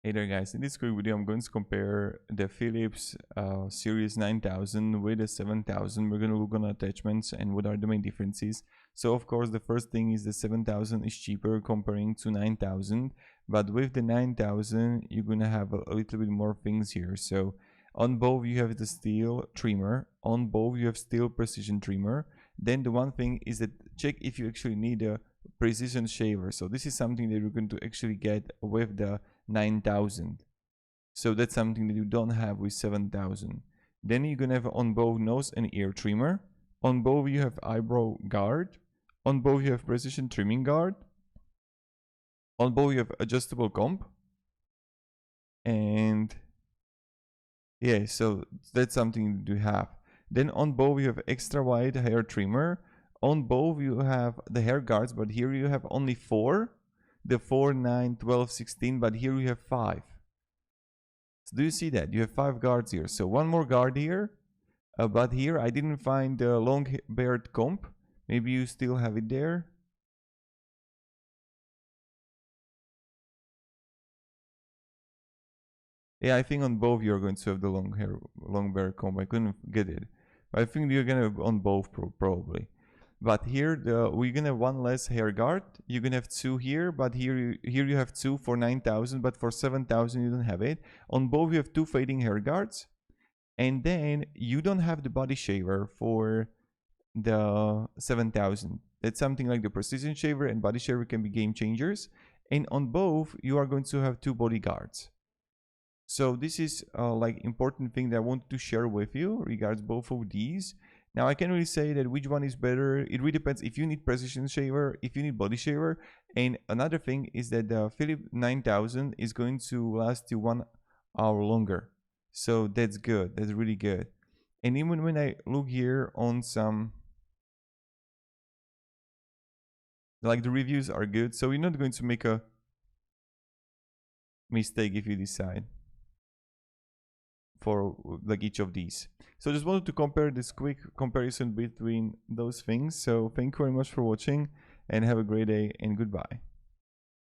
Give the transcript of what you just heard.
Hey there guys, in this quick video I'm going to compare the Philips Series 9000 with the 7000. We're going to look on attachments and what are the main differences. So of course the first thing is the 7000 is cheaper comparing to 9000, but with the 9000 you're going to have a little bit more things here. So on both you have the steel trimmer, on both you have steel precision trimmer. Then the one thing is that check if you actually need a precision shaver. So this is something that you're going to actually get with the 9000. So that's something that you don't have with 7000. Then you're gonna have on both nose and ear trimmer. On both you have eyebrow guard. On both you have precision trimming guard. On both you have adjustable comb. And yeah, so that's something that you have. Then on both you have extra wide hair trimmer. On both you have the hair guards, but here you have only 4. The 4, 9, 12, 16, but here you have 5. So do you see that? You have 5 guards here. So one more guard here. But here I didn't find the long beard comb. Maybe you still have it there. Yeah, I think on both you're going to have the long beard comb. I couldn't get it. But I think you're gonna have on both probably. But here we're gonna have one less hair guard. You're gonna have 2 here, but here you have 2 for 9000, but for 7000 you don't have it. On both you have 2 fading hair guards, and then you don't have the body shaver for the 7000. That's something like the precision shaver and body shaver can be game changers. And on both you are going to have 2 body guards. So this is like important thing that I wanted to share with you regards both of these. Now I can't really say that which one is better. It really depends if you need precision shaver, if you need body shaver. And another thing is that the Philips 9000 is going to last you 1 hour longer. So that's good. That's really good. And even when I look here on some, like the reviews are good. So you're not going to make a mistake if you decide for like each of these. So just wanted to compare this quick comparison between those things. So thank you very much for watching and have a great day and goodbye.